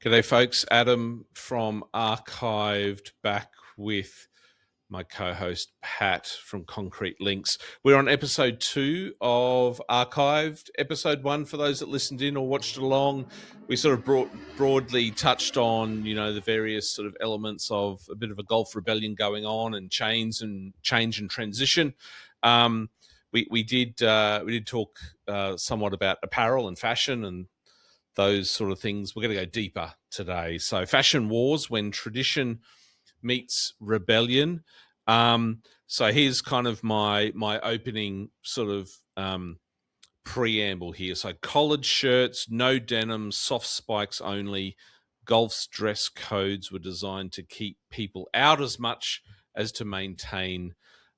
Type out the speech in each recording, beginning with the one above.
G'day, folks. Adam from Archived back with my co-host Pat from Concrete Links. We're on episode 2 of Archived. Episode 1, for those that listened in or watched along, we sort of broadly touched on, the various sort of elements of a bit of a golf rebellion going on and change and transition. We did talk somewhat about apparel and fashion and those sort of things. We're going to go deeper today. So, fashion wars, when tradition meets rebellion. So here's kind of my opening sort of preamble here. So, collared shirts, no denim, soft spikes only. Golf's dress codes were designed to keep people out as much as to maintain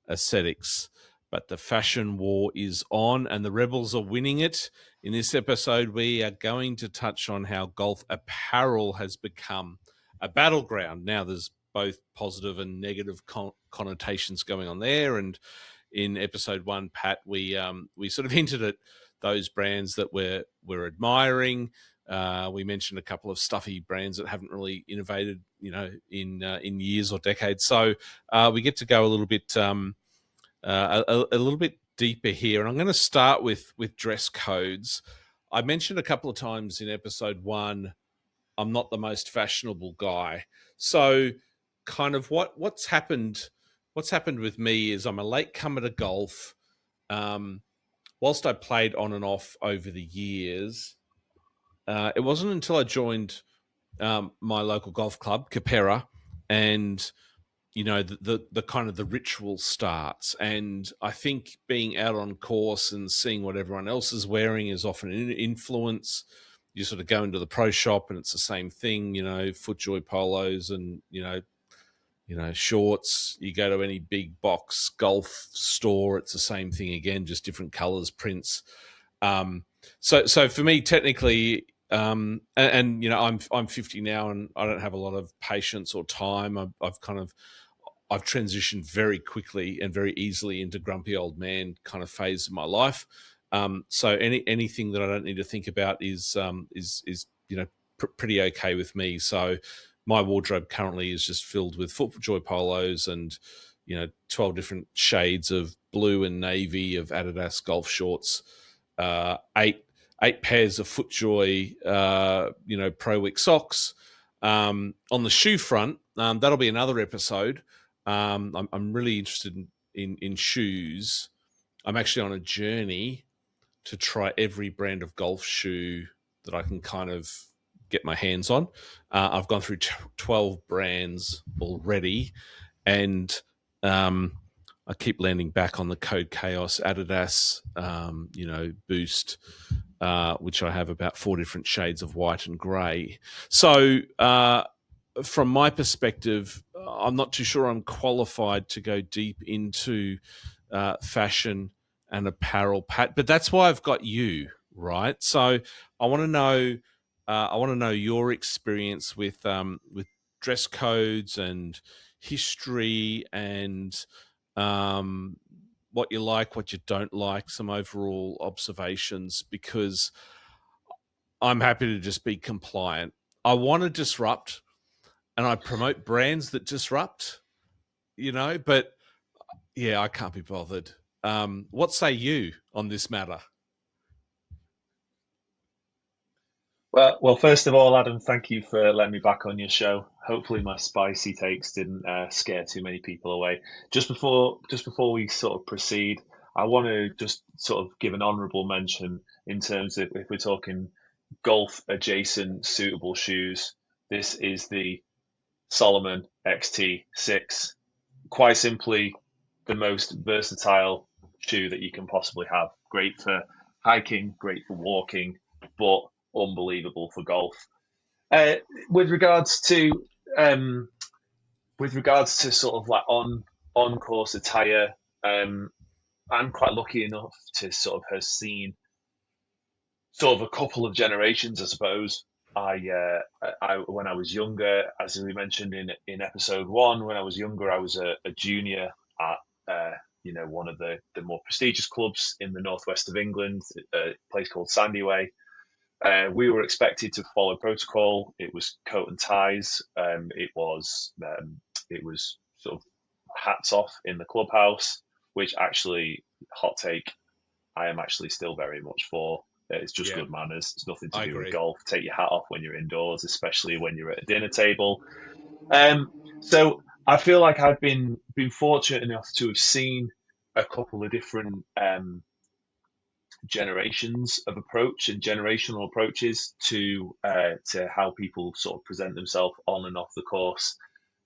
aesthetics. But the fashion war is on and the rebels are winning it. In this episode, we are going to touch on how golf apparel has become a battleground. Now, there's both positive and negative connotations going on there. And in episode 1, Pat, we sort of hinted at those brands that we're admiring. We mentioned a couple of stuffy brands that haven't really innovated, in years or decades. So we get to go a little bit deeper here, and I'm going to start with dress codes. I mentioned a couple of times in episode 1, I'm not the most fashionable guy. So, kind of what's happened with me is I'm a late comer to golf. Whilst I played on and off over the years, it wasn't until I joined my local golf club, Capera, and the kind of the ritual starts. And I think being out on course and seeing what everyone else is wearing is often an influence. You sort of go into the pro shop and it's the same thing, FootJoy polos and shorts. You go to any big box golf store, it's the same thing again, just different colors, prints. So for me, technically, I'm 50 now, and I don't have a lot of patience or time. I've transitioned very quickly and very easily into grumpy old man kind of phase of my life. So anything that I don't need to think about is pretty okay with me. So my wardrobe currently is just filled with FootJoy polos and 12 different shades of blue and navy of Adidas golf shorts, eight pairs of FootJoy Pro Wick socks. On the shoe front, that'll be another episode. I'm really interested in shoes. I'm actually on a journey to try every brand of golf shoe that I can kind of get my hands on. I've gone through 12 brands already, and I keep landing back on the Code Chaos Adidas, Boost, which I have about 4 different shades of white and grey. So from my perspective, I'm not too sure I'm qualified to go deep into fashion and apparel, Pat, but that's why I've got you, right? So I want to know your experience with dress codes and history and what you like, what you don't like, some overall observations, because I'm happy to just be compliant. I want to disrupt, and I promote brands that disrupt, but yeah, I can't be bothered. What say you on this matter? Well, first of all, Adam, thank you for letting me back on your show. Hopefully, my spicy takes didn't scare too many people away. Just before we sort of proceed, I want to just sort of give an honourable mention in terms of if we're talking golf adjacent suitable shoes. This is the Solomon XT6. Quite simply, the most versatile shoe that you can possibly have. Great for hiking, great for walking, but unbelievable for golf. Uh, with regards to um, sort of like on course attire, I'm quite lucky enough to sort of have seen sort of a couple of generations, I suppose. I when I was younger, as we mentioned in episode 1, when I was younger, I was a junior at one of the more prestigious clubs in the northwest of England, a place called Sandyway. We were expected to follow protocol. It was coat and ties. It was sort of hats off in the clubhouse, which actually, hot take, I am actually still very much for. It's just Yeah, good manners. It's nothing to I do with agree. golf. Take your hat off when you're indoors, especially when you're at a dinner table. So I feel like I've been fortunate enough to have seen a couple of different generations of approach and generational approaches to how people sort of present themselves on and off the course.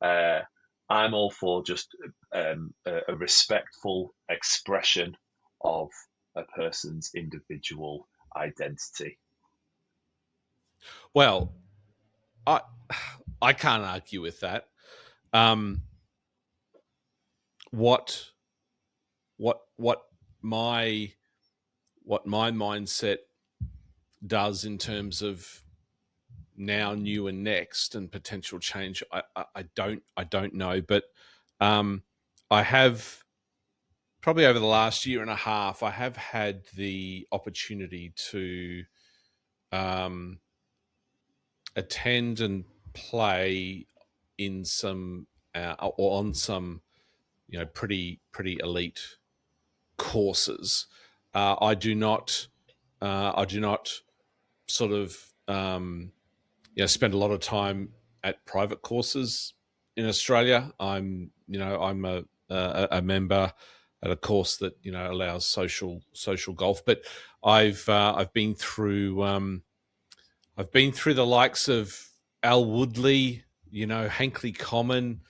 Uh, I'm all for just a respectful expression of a person's individual identity. Well, I I can't argue with that. Um, what what my what my mindset does in terms of now, new, and next, and potential change, I don't know, but I have probably over the last year and a half, I have had the opportunity to um, attend and play in some or on some pretty elite courses. I do not sort of spend a lot of time at private courses in Australia. I'm a member at a course that allows social golf, but I've been through the likes of Al Woodley, Hankley Common,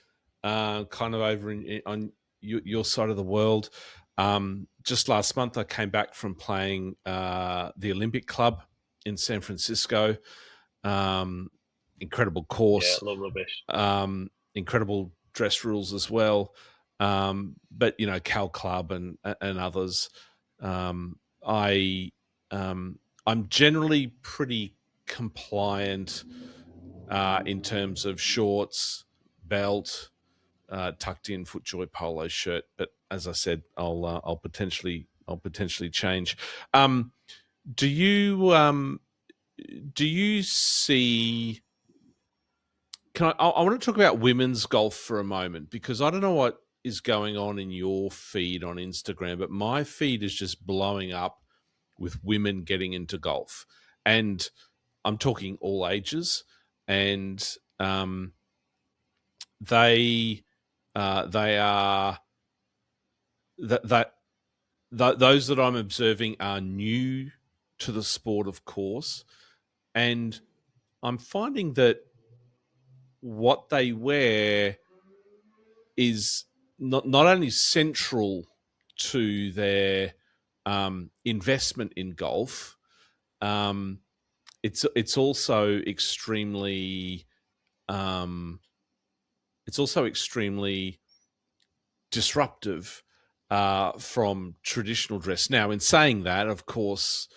kind of over on your side of the world. Just last month, I came back from playing the Olympic Club in San Francisco. Um, Incredible Yeah, course, love rubbish. incredible dress rules as well. But Cal Club and others. Um, I I'm generally pretty compliant in terms of shorts, belt, tucked in FootJoy polo shirt. But as I said, I'll potentially change. Um, do you do you see? I want to talk about women's golf for a moment, because I don't know what is going on in your feed on Instagram, but my feed is just blowing up with women getting into golf, and I'm talking all ages, and they they are that those that I'm observing are new to the sport, of course, and I'm finding that what they wear is not only central to their investment in golf. Um, it's also extremely um, disruptive from traditional dress. Now, in saying that, of course,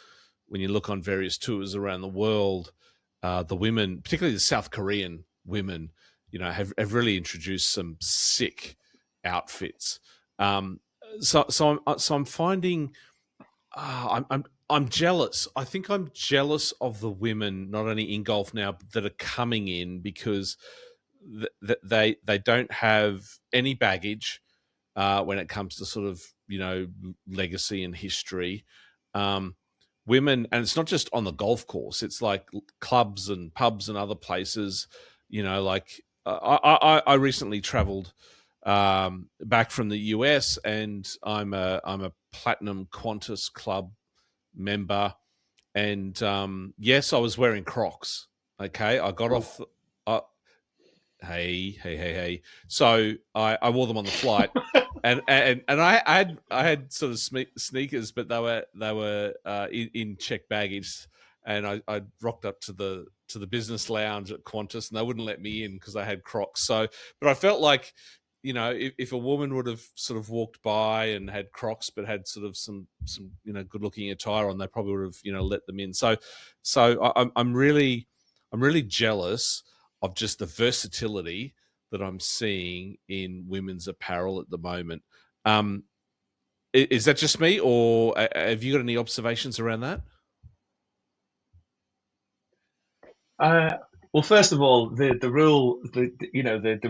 when you look on various tours around the world, the women, particularly the South Korean women, have really introduced some sick outfits. So I'm finding I'm jealous. I think I'm jealous of the women, not only in golf now, but that are coming in, because they don't have any baggage when it comes to sort of legacy and history. Um, Women, and it's not just on the golf course; it's like clubs and pubs and other places. Like I recently travelled back from the US, and I'm a platinum Qantas club member, and yes, I was wearing Crocs. Okay, I got Ooh. off. Uh, hey. So I wore them on the flight, and I had sort of sneakers, but they were in checked baggage, and I rocked up to the business lounge at Qantas, and they wouldn't let me in because I had Crocs. So, but I felt like, if a woman would have sort of walked by and had Crocs, but had sort of some good looking attire on, they probably would have let them in. So I'm really jealous of just the versatility that I'm seeing in women's apparel at the moment. Um, is that just me, or have you got any observations around that? Uh, well, first of all, the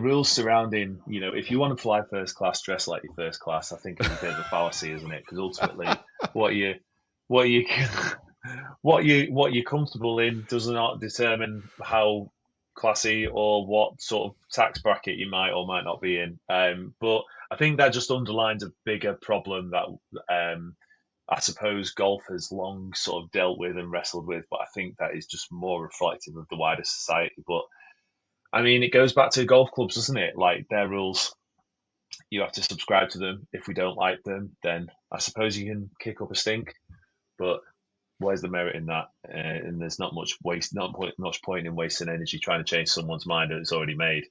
rules surrounding, if you want to fly first class, dress like your first class. I think is a bit of a fallacy, isn't it? Because ultimately, what you, what you, what you're comfortable in does not determine how classy or what sort of tax bracket you might or might not be in. But I think that just underlines a bigger problem that I suppose golf has long sort of dealt with and wrestled with, but I think that is just more reflective of the wider society. But I mean, it goes back to golf clubs, doesn't it? Like their rules, you have to subscribe to them. If we don't like them, then I suppose you can kick up a stink. But where's the merit in that? And there's not much point in wasting energy trying to change someone's mind that it's already made.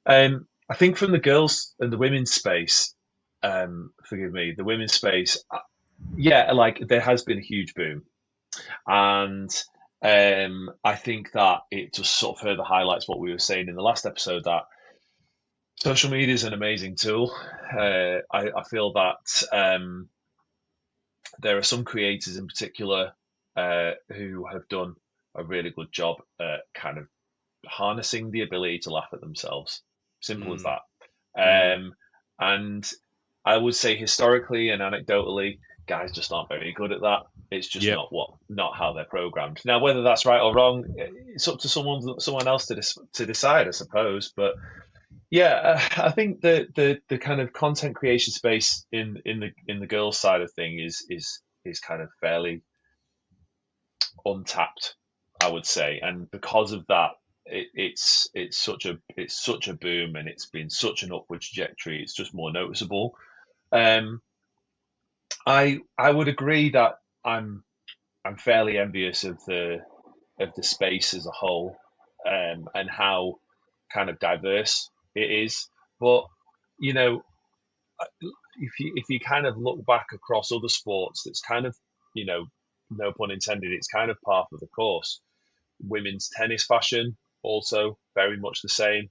I think from the girls and the women's space, forgive me, the women's space, yeah, like there has been a huge boom. And I think that it just sort of further highlights what we were saying in the last episode that social media is an amazing tool. I feel that there are some creators in particular who have done a really good job at kind of harnessing the ability to laugh at themselves. Simple as Mm, that. mm. And I would say historically and anecdotally, guys just aren't very good at that. It's just Yep. not how they're programmed. Now, whether that's right or wrong, it's up to someone else to decide, I suppose. But yeah, I think the kind of content creation space in the girls' side of thing is kind of fairly untapped, I would say, and because of that, it's such a boom, and it's been such an upward trajectory. It's just more noticeable. Um, I would agree that I'm fairly envious of the space as a whole, and how kind of diverse it is. But you know, if you kind of look back across other sports, that's kind of, you know, no pun intended, it's kind of par for the course. Women's tennis fashion also very much the same.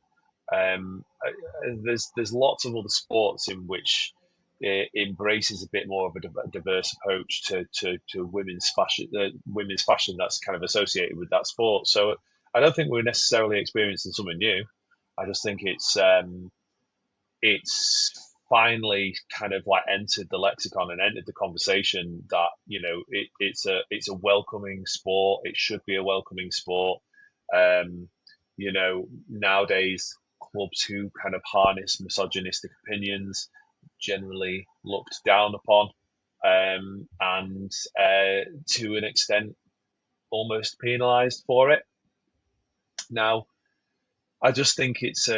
There's lots of other sports in which it embraces a bit more of a diverse approach to women's fashion that's kind of associated with that sport. So I don't think we're necessarily experiencing something new. I just think it's finally kind of like entered the lexicon and entered the conversation that, it's a welcoming sport. It should be a welcoming sport. um Nowadays, clubs who kind of harness misogynistic opinions generally looked down upon, and to an extent almost penalized for it. Now, I just think it's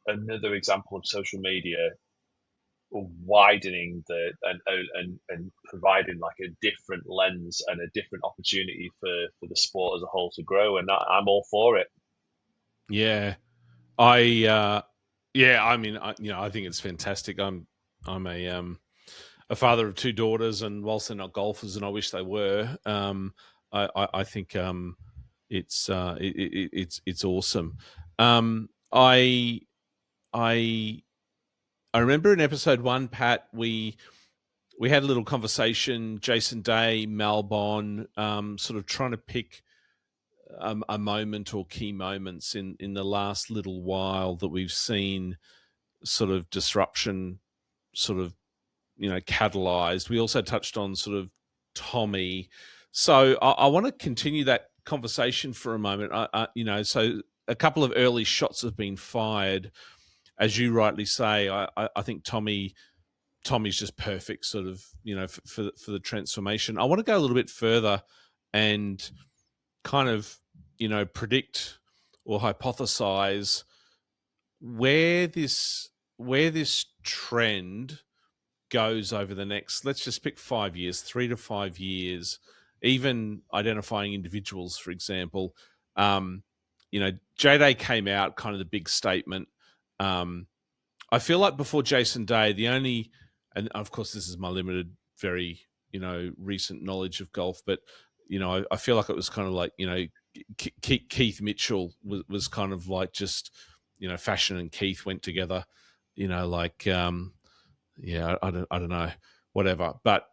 another example of social media widening and providing like a different lens and a different opportunity for the sport as a whole to grow, and I'm all for it. Yeah. I yeah, I mean, I think it's fantastic. I'm a father of two daughters, and whilst they're not golfers, and I wish they were, I think it's awesome. Um, I I I remember in episode one, Pat, we had a little conversation. Jason Day, Malbon, sort of trying to pick a moment or key moments in the last little while that we've seen sort of disruption, sort of, catalyzed. We also touched on sort of Tommy. So I want to continue that conversation for a moment. So a couple of early shots have been fired, as you rightly say. I think Tommy's just perfect, sort of, for the transformation. I want to go a little bit further and kind of, predict or hypothesize where this trend goes over the next, let's just pick 5 years, 3 to 5 years, even identifying individuals, for example. Um, J Day came out, kind of the big statement. I feel like before Jason Day, and of course, this is my limited, very, recent knowledge of golf, but, I feel like it was kind of like, Keith Mitchell was kind of like just, fashion and Keith went together, like, yeah, I don't know, whatever. But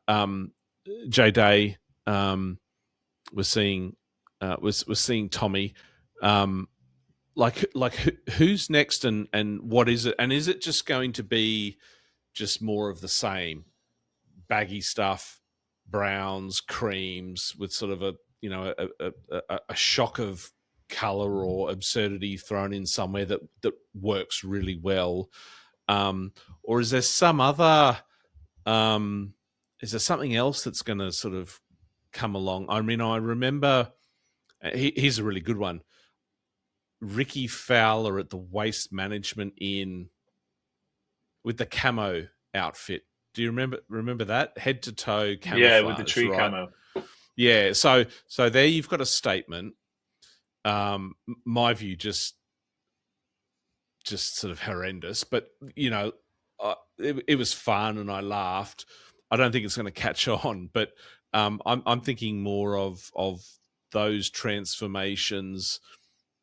J Day, we're seeing was seeing Tommy. Who's next, and what is it? And is it just going to be just more of the same, baggy stuff, browns, creams, with sort of a shock of color or absurdity thrown in somewhere that works really well, or is there some other is there something else that's going to sort of come along? I mean, I remember here's a really good one. Ricky Fowler at the Waste Management Inn with the camo outfit. Do you remember that head to toe Yeah, with the camouflage? tree Right. camo. Yeah. So there you've got a statement. My view just sort of horrendous, but it was fun and I laughed. I don't think it's going to catch on, but I'm thinking more of those transformations.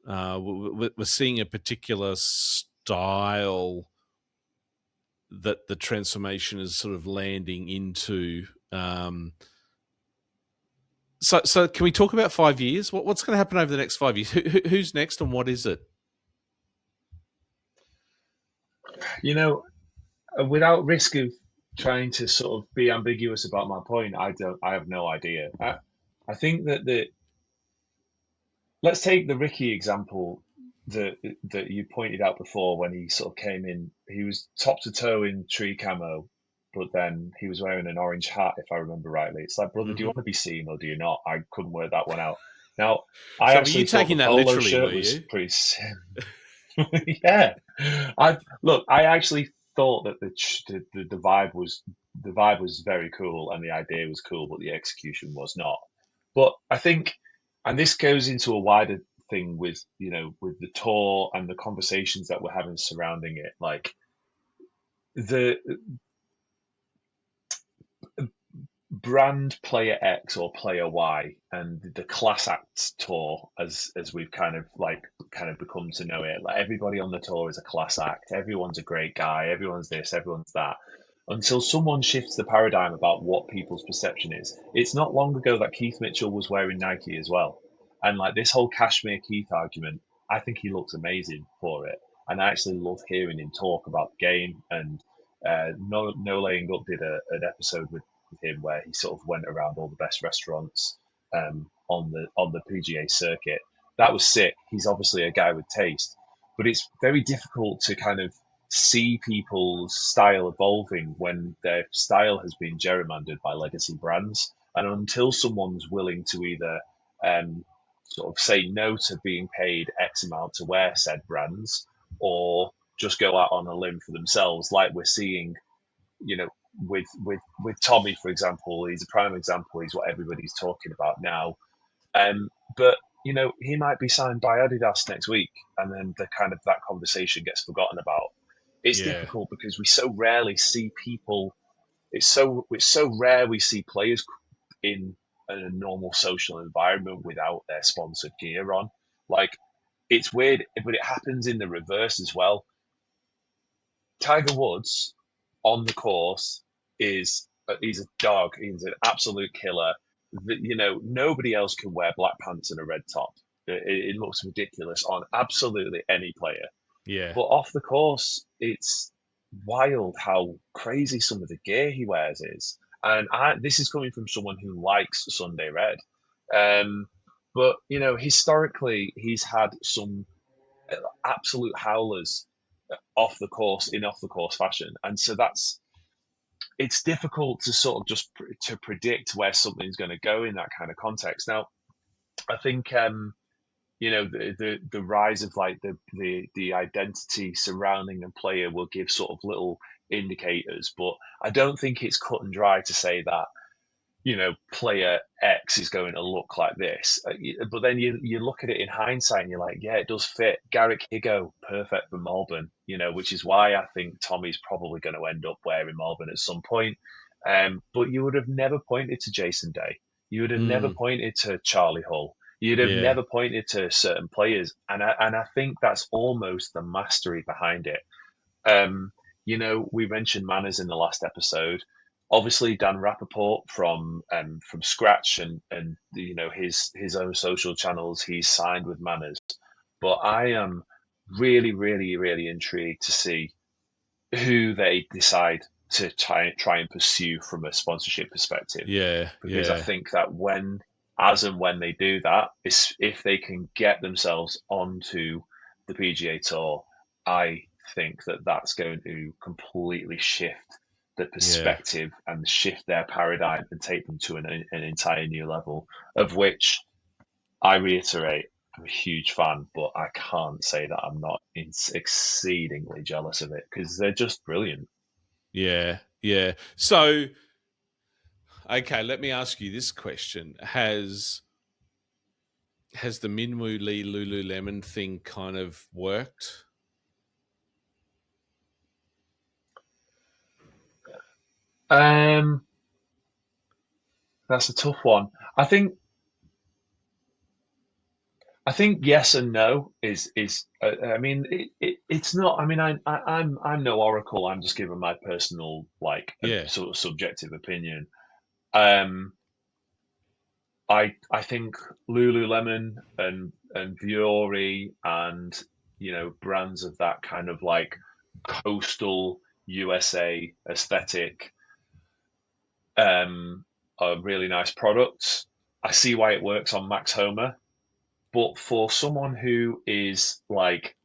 We're seeing a particular style that the transformation is sort of landing into. So can we talk about 5 years? What's going to happen over the next 5 years? Who's next, and what is it? You know, without risk of trying to sort of be ambiguous about my point, I have no idea. I think that let's take the Ricky example that you pointed out before when he sort of came in. He was top to toe in tree camo, but then he was wearing an orange hat, if I remember rightly. It's like, brother, do you Mm-hmm. want to be seen or do you not? I couldn't work that one out. Now, I So were you actually thought the taking that polo literally? Were shirt was you? pretty. Yeah, I look. I actually thought that the vibe was very cool and the idea was cool, but the execution was not. But I think, and this goes into a wider thing with with the tour and the conversations that we're having surrounding it, like the brand player X or player Y and the class act tour, as we've kind of become to know it. Like everybody on the tour is a class act. Everyone's a great guy. Everyone's this. Everyone's that. Until someone shifts the paradigm about what people's perception is. It's not long ago that Keith Mitchell was wearing Nike as well, and like this whole Cashmere Keith argument, I think he looks amazing for it, and I actually love hearing him talk about the game. And No Laying Up did an episode with him where he sort of went around all the best restaurants on the PGA circuit. That was sick. He's obviously a guy with taste, but it's very difficult to kind of see people's style evolving when their style has been gerrymandered by legacy brands. And until someone's willing to either sort of say no to being paid X amount to wear said brands, or just go out on a limb for themselves, like we're seeing, you know, with Tommy, for example. He's a prime example. He's what everybody's talking about now. But he might be signed by Adidas next week, and then the kind of that conversation gets forgotten about. It's Yeah. difficult because we so rarely see people. It's so rare we see players in a normal social environment without their sponsored gear on. Like, it's weird, but it happens in the reverse as well. Tiger Woods on the course he's a dog. He's an absolute killer. Nobody else can wear black pants and a red top. It looks ridiculous on absolutely any player. Yeah. But off the course, it's wild how crazy some of the gear he wears is. And this is coming from someone who likes Sunday Red. Um, but historically, he's had some absolute howlers off the course fashion, and so it's difficult to sort of just to predict where something's going to go in that kind of context. Now, I think the rise of like the identity surrounding a player will give sort of little indicators, but I don't think it's cut and dry to say that player X is going to look like this. But then you look at it in hindsight and you're like, yeah, it does fit. Garrick Higo, perfect for Melbourne, which is why I think Tommy's probably going to end up wearing Melbourne at some point. But you would have never pointed to Jason Day. You would have never Mm. pointed to Charlie Hull. You'd have Yeah. never pointed to certain players. And I think that's almost the mastery behind it. We mentioned Manners in the last episode. Obviously, Dan Rappaport from scratch, and his own social channels. He's signed with Manners, but I am really, really, really intrigued to see who they decide to try and pursue from a sponsorship perspective, Yeah, because I yeah, think that as and when they do that, is if they can get themselves onto the PGA Tour, I think that that's going to completely shift the yeah, perspective and shift their paradigm and take them to an entire new level, of which I reiterate, I'm a huge fan, but I can't say that I'm not exceedingly jealous of it because they're just brilliant. yeah, yeah. So, okay, let me ask you this question: has the Minwoo Lee Lululemon thing kind of worked? Um, that's a tough one. I think I think yes and no is. I mean, it's not. I mean, I'm no oracle. I'm just giving my personal like a Yeah, sort of subjective opinion. Um, I think Lululemon and Vuori and brands of that kind of like coastal USA aesthetic are really nice products. I see why it works on Max Homer, but for someone who is like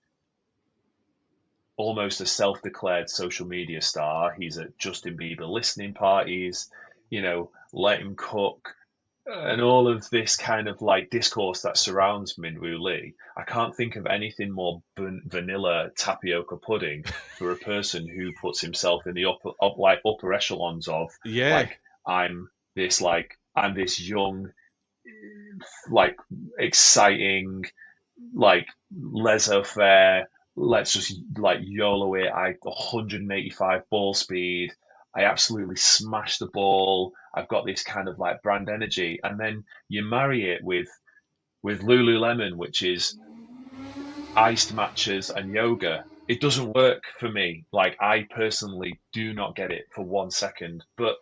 almost a self-declared social media star, he's at Justin Bieber listening parties, let him cook, and all of this kind of like discourse that surrounds Minwoo Lee. I can't think of anything more vanilla tapioca pudding for a person who puts himself in the upper echelons of yeah, like I'm this young, like exciting, like laissez-faire. Let's just like YOLO it. 185 ball speed. I absolutely smash the ball. I've got this kind of like brand energy, and then you marry it with Lululemon, which is iced matches and yoga. It doesn't work for me. Like I personally do not get it for 1 second. But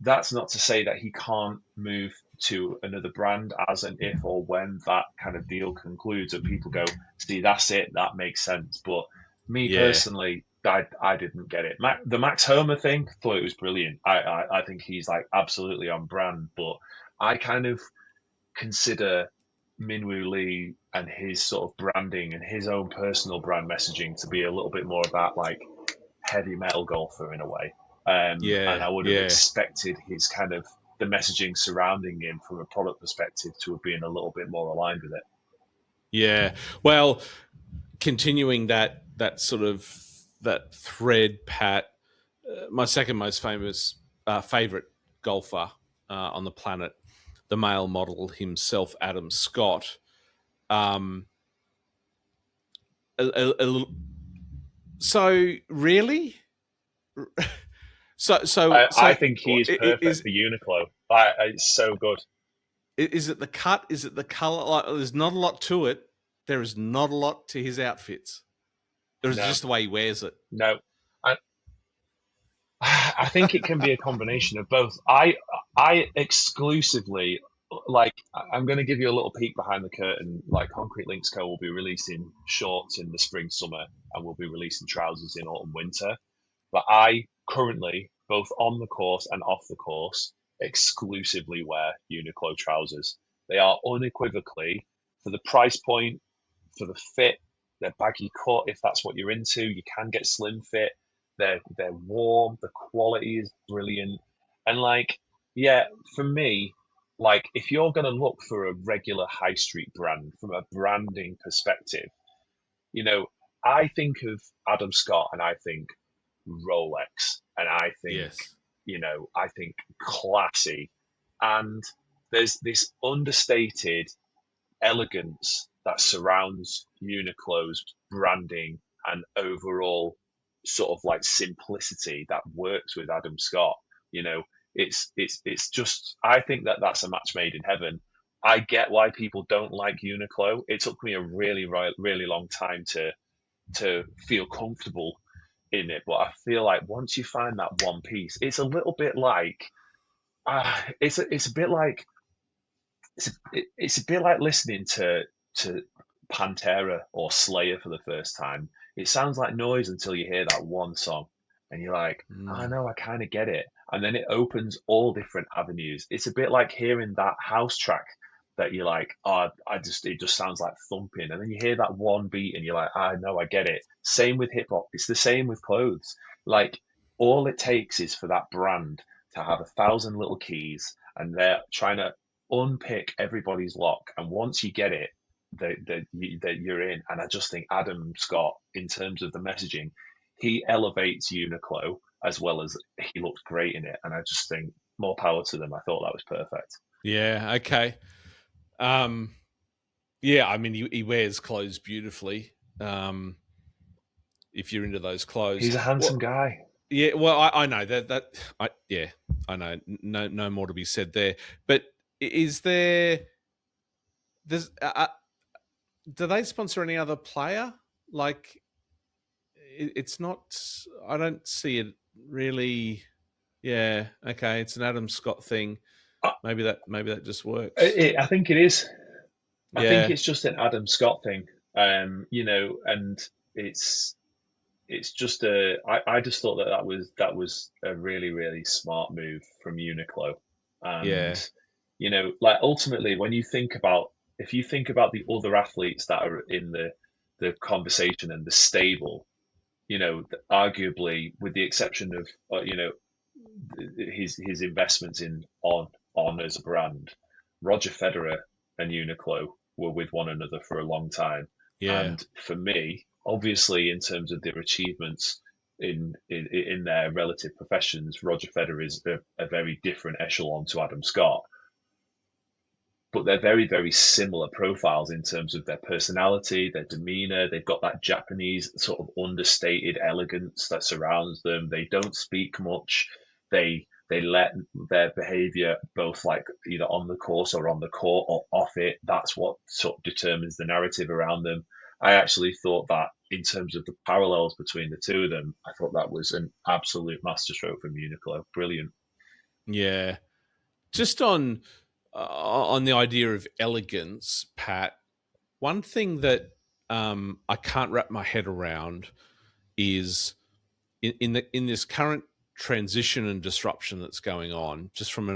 that's not to say that he can't move to another brand as and if or when that kind of deal concludes and people go, see, that's it, that makes sense. But me yeah, personally, I didn't get it. The Max Homer thing, thought it was brilliant. I think he's like absolutely on brand, but I kind of consider Minwoo Lee and his sort of branding and his own personal brand messaging to be a little bit more about like heavy metal golfer in a way. And yeah, I would have yeah, expected his kind of the messaging surrounding him from a product perspective to have been a little bit more aligned with it. yeah. Well, continuing that sort of that thread, Pat. My second most famous favorite golfer on the planet, the male model himself, Adam Scott. Um, a, a, so really, I think he is perfect for Uniqlo. It's so good. is it the cut? Is it the color? Like, there's not a lot to it. There is not a lot to his outfits. There's No, just the way he wears it. no. I, I think it can be a combination of both. I exclusively like. I'm going to give you a little peek behind the curtain. Like Concrete Links Co. will be releasing shorts in the spring, summer, and we'll be releasing trousers in autumn, winter. But I currently, both on the course and off the course, exclusively wear Uniqlo trousers. They are unequivocally, for the price point, for the fit, they're baggy cut if that's what you're into. You can get slim fit. They're warm. The quality is brilliant. And like, yeah, for me, like if you're gonna look for a regular high street brand from a branding perspective, you know, I think of Adam Scott and I think Rolex and Yes. I think classy. And there's this understated elegance that surrounds Uniqlo's branding and overall sort of like simplicity that works with Adam Scott. You know, it's just I think that that's a match made in heaven. I get why people don't like Uniqlo. It took me a really long time to feel comfortable in it, but I feel like once you find that one piece, it's a little bit like it's a bit like it's a bit like listening to Pantera or Slayer for the first time. It sounds like noise until you hear that one song, and you're like, I Mm. know, I kind of get it. And then it opens all different avenues. It's a bit like hearing that house track that you're like, oh, it just sounds like thumping. And then you hear that one beat, and you're like, I know, I get it. Same with hip hop. It's the same with clothes. Like, all it takes is for that brand to have 1,000 little keys, and they're trying to unpick everybody's lock, and once you get it, that you're in. And I just think Adam Scott, in terms of the messaging, he elevates Uniqlo as well as he looks great in it. And I just think more power to them. I thought that was perfect. Yeah. Okay. Um, yeah. I mean, he wears clothes beautifully. Um, if you're into those clothes, He's a handsome well, guy. yeah. Well, I know yeah, I know. No more to be said there. But is there? There's. Do they sponsor any other player? Like, it's not. I don't see it really. Yeah. Okay. It's an Adam Scott thing. I, Maybe that just works. I think it is. I think Yeah. it's just an Adam Scott thing. And it's it's just I just thought that was a really really smart move from Uniqlo. And Yeah. like ultimately, when you think about if you think about the other athletes that are in the conversation and the stable, arguably with the exception of his investments in on as a brand, Roger Federer and Uniqlo were with one another for a long time. Yeah. And for me, obviously, in terms of their achievements in their relative professions, Roger Federer is a very different echelon to Adam Scott. But they're very, very similar profiles in terms of their personality, their demeanor. They've got that Japanese sort of understated elegance that surrounds them. They don't speak much. They let their behavior both like either on the course or on the court or off it. That's what sort of determines the narrative around them. I actually thought that in terms of the parallels between the two of them, I thought that was an absolute masterstroke from Uniqlo. Brilliant. Yeah. Just on the idea of elegance, Pat. One thing that I can't wrap my head around is in this current transition and disruption that's going on, just from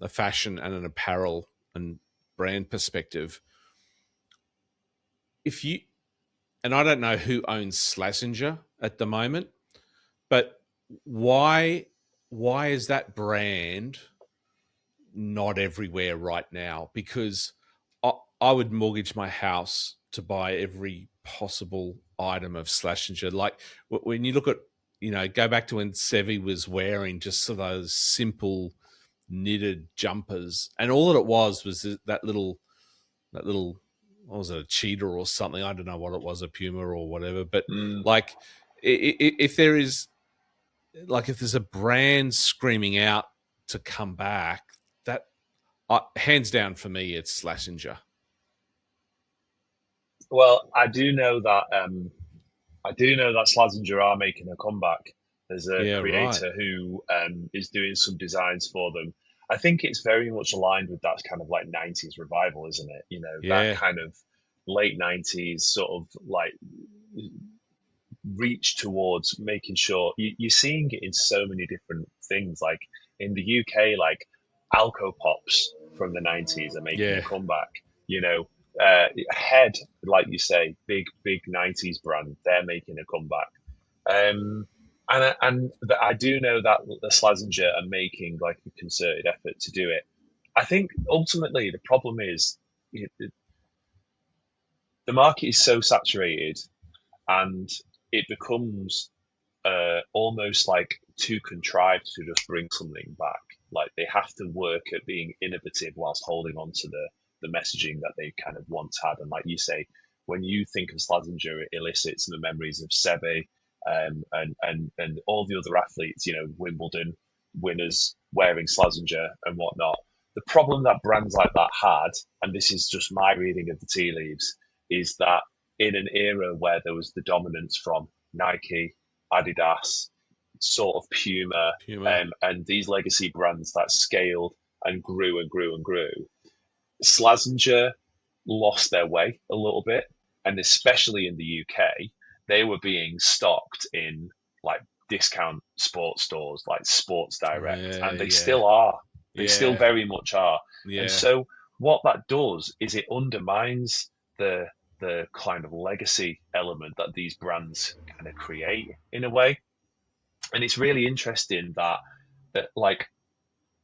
a fashion and an apparel and brand perspective. If you and I don't know who owns Slazenger at the moment, but why why is that brand not everywhere right now? Because I would mortgage my house to buy every possible item of Slashinger. Like when you look at, go back to when Sevi was wearing just sort of those simple knitted jumpers, and all that it was that little, what was it, a cheetah or something? I don't know what it was, a puma or whatever. But Mm. like, if there is, like, if there's a brand screaming out to come back, that hands down for me, it's Slasinger. Well, I do know that Slazenger are making a comeback. There's a Yeah, right. creator who is doing some designs for them. I think it's very much aligned with that kind of like 90s revival, isn't it? That Yeah, kind of late 90s sort of like reach towards making sure you're seeing it in so many different things. Like in the UK, like Alco Pops from the 90s are making a yeah, comeback. Head, like you say, big 90s brand, they're making a comeback. Um, and I do know that the Slazenger are making like a concerted effort to do it. I think ultimately the problem is the market is so saturated and it becomes almost like too contrived to just bring something back. Like they have to work at being innovative whilst holding on to the messaging that they kind of once had. And like you say, when you think of Slazenger, it elicits the memories of Seve and all the other athletes, Wimbledon winners wearing Slazenger and whatnot. The problem that brands like that had, and this is just my reading of the tea leaves, is that in an era where there was the dominance from Nike, Adidas, sort of Puma, Puma. and these legacy brands that scaled and grew and grew and grew. Slazenger lost their way a little bit, and especially in the UK, they were being stocked in like discount sports stores like Sports Direct, and they Yeah. still are. They still Yeah. very much are. And Yeah. so what that does is it undermines the kind of legacy element that these brands kind of create in a way. And it's really interesting that like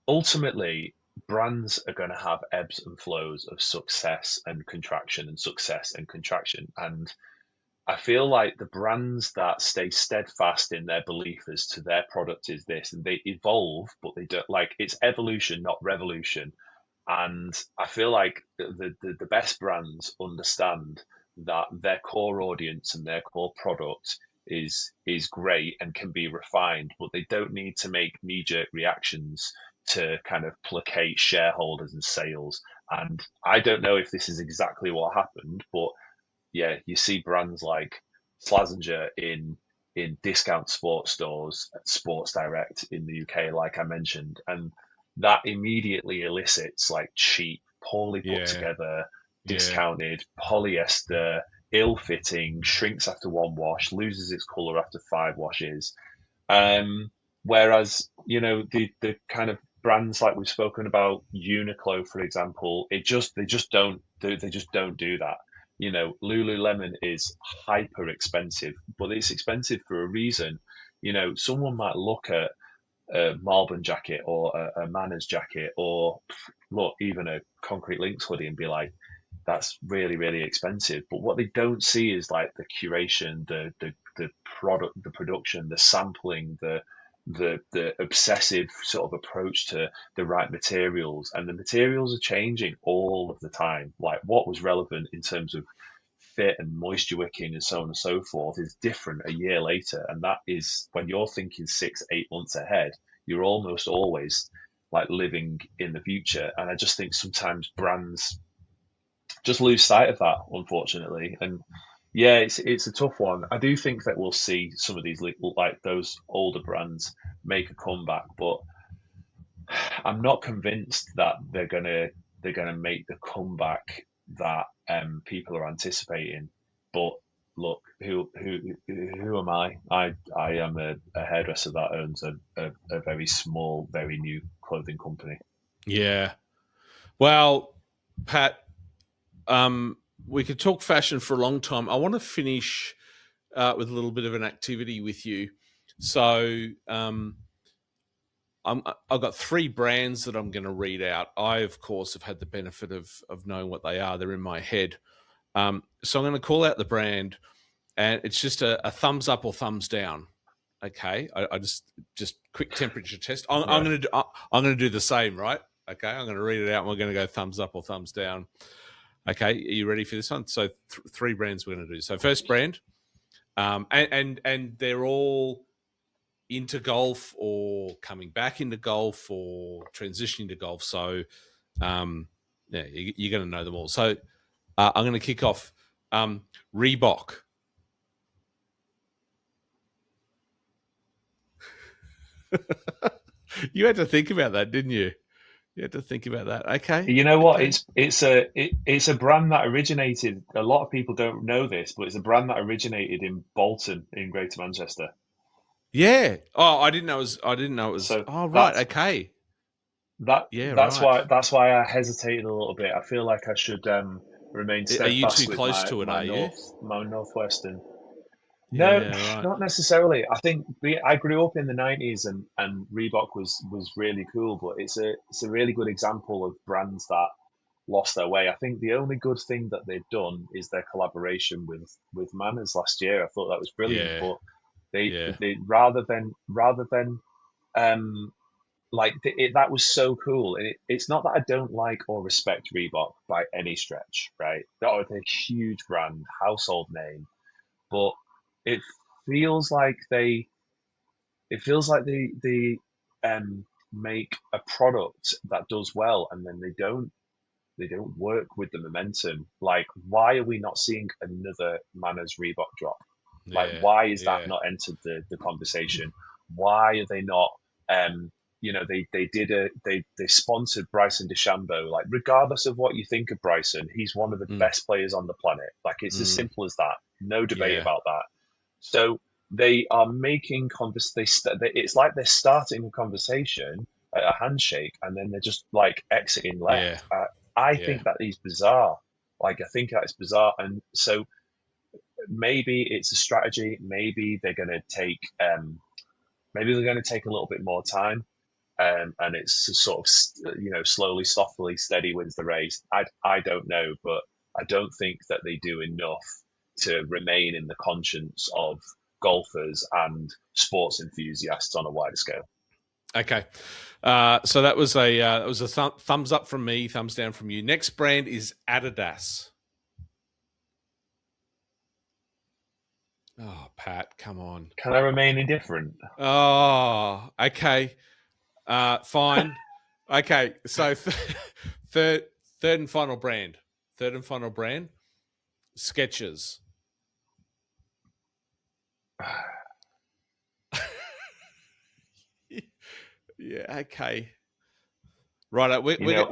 ultimately brands are going to have ebbs and flows of success and contraction and success and contraction. And I feel like the brands that stay steadfast in their belief as to their product is this, and they evolve, but they don't, like, it's evolution, not revolution. And I feel like the best brands understand that their core audience and their core product is great and can be refined, but they don't need to make knee-jerk reactions to kind of placate shareholders and sales. And I don't know if this is exactly what happened, but yeah, you see brands like Slazenger in discount sports stores, Sports Direct in the UK, like I mentioned, and that immediately elicits like cheap, poorly put Yeah. together, Yeah. discounted polyester, ill-fitting, shrinks after one wash, loses its color after five washes. Um, Whereas, the kind of brands like we've spoken about, Uniqlo, for example, they just don't do that. Lululemon is hyper expensive, but it's expensive for a reason. Someone might look at a Malbon jacket or a Manners jacket or look, even a Concrete Links hoodie and be like, that's really, really expensive. But what they don't see is like the curation, the product, the production, the sampling, the obsessive sort of approach to the right materials. And the materials are changing all of the time. Like what was relevant in terms of fit and moisture wicking and so on and so forth is different a year later. And that is when you're thinking 6, 8 months ahead, you're almost always like living in the future. And I just think sometimes brands just lose sight of that, unfortunately. And yeah, it's a tough one. I do think that we'll see some of these like those older brands make a comeback, but I'm not convinced that they're gonna make the comeback that people are anticipating. But look, who am I? I am a hairdresser that owns a very small, very new clothing company. Yeah. Well, Pat, we could talk fashion for a long time. I want to finish with a little bit of an activity with you. So I've got three brands that I'm going to read out. I, of course, have had the benefit of knowing what they are. They're in my head. So I'm going to call out the brand, and it's just a thumbs up or thumbs down. Okay, I just quick temperature test. I'm Right. going to do the same, right? Okay, I'm going to read it out, and we're going to go thumbs up or thumbs down. Okay, are you ready for this one? So three brands we're going to do. So first brand, and they're all into golf or coming back into golf or transitioning to golf. So yeah, you're going to know them all. So I'm going to kick off Reebok. You had to think about that, didn't you? You had to think about that. Okay. You know what? Okay. It's a brand that originated. A lot of people don't know this, but it's a brand that originated in Bolton in Greater Manchester. Yeah. Oh, I didn't know it was. So Oh, right. that's Okay. that Yeah. that's Right. why I hesitated a little bit. I feel like I should remain Are you steadfast too with close to it? my Are you? northwestern. No, Yeah. Right. not necessarily. I think I grew up in the '90s, and Reebok was really cool, but it's a really good example of brands that lost their way. I think the only good thing that they've done is their collaboration with Manners last year. I thought that was brilliant, Yeah. but Yeah. they rather than um that was so cool. And it's not that I don't like or respect Reebok by any stretch, right? They're a huge brand, household name, but it feels like they make a product that does well, and then they don't work with the momentum. Like, why are we not seeing another Manners Reebok drop? Like, Yeah. why is that Yeah. not entered the conversation? Why are they not? They sponsored Bryson DeChambeau. Like, regardless of what you think of Bryson, he's one of the Mm, best players on the planet. Like, it's as mm, simple as that. No debate yeah. about that. So they are making it's like they're starting a conversation, a handshake, and then they're just like exiting Yeah. left. I Yeah. think that is bizarre. Like, I think that is bizarre, and so maybe it's a strategy. Maybe they're going to take a little bit more time, and it's sort of slowly, softly, steady wins the race. I don't know, but I don't think that they do enough to remain in the conscience of golfers and sports enthusiasts on a wider scale. Okay. So that was a thumbs up from me, thumbs down from you. Next brand is Adidas. Oh, Pat, come on. Can I remain indifferent? Oh, okay. Fine. Okay. So third and final brand. Third and final brand. Skechers. Yeah. Okay. Right.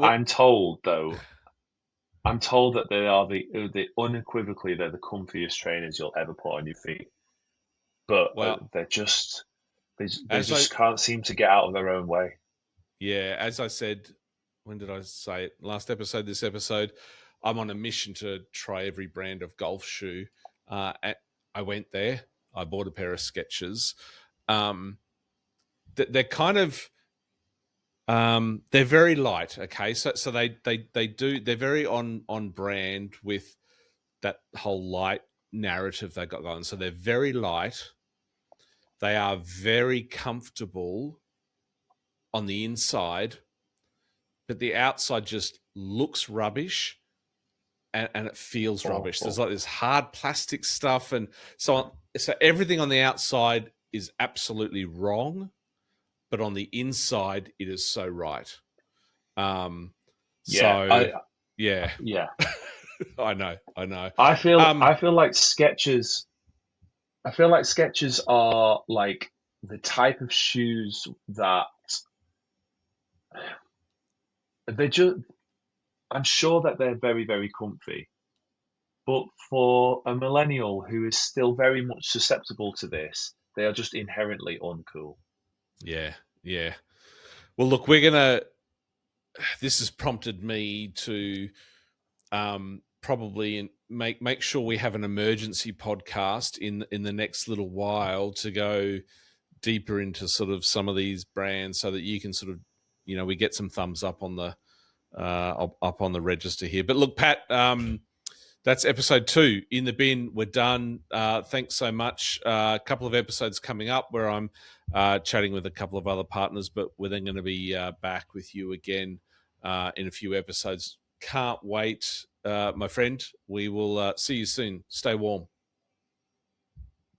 I'm told though. I'm told that they are the unequivocally they're the comfiest trainers you'll ever put on your feet, but well, they as I just can't seem to get out of their own way. yeah, as I said, when did I say it? Last episode, this episode, I'm on a mission to try every brand of golf shoe. I went there. I bought a pair of Skechers. They're kind of they're very light. Okay, so they're very on brand with that whole light narrative they got going. So they're very light. They are very comfortable on the inside, but the outside just looks rubbish and it feels rubbish. There's like this hard plastic stuff, and so everything on the outside is absolutely wrong, but on the inside it is so right. Yeah, Yeah, yeah. I know. I feel like Skechers. I feel like Skechers are like the type of shoes that they just. I'm sure that they're very, very comfy, but for a millennial who is still very much susceptible to this, they are just inherently uncool. Yeah, yeah. Well, look, we're gonna. This has prompted me to probably make sure we have an emergency podcast in the next little while to go deeper into sort of some of these brands, so that you can sort of we get some thumbs up on the up on the register here. But look, Pat, that's episode 2 in the bin. We're done. Thanks so much. A couple of episodes coming up where I'm chatting with a couple of other partners, but we're then going to be back with you again in a few episodes. Can't wait, my friend. We will see you soon. Stay warm.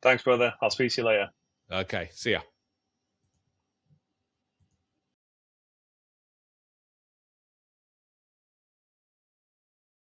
Thanks, brother. I'll speak to you later. Okay. See ya.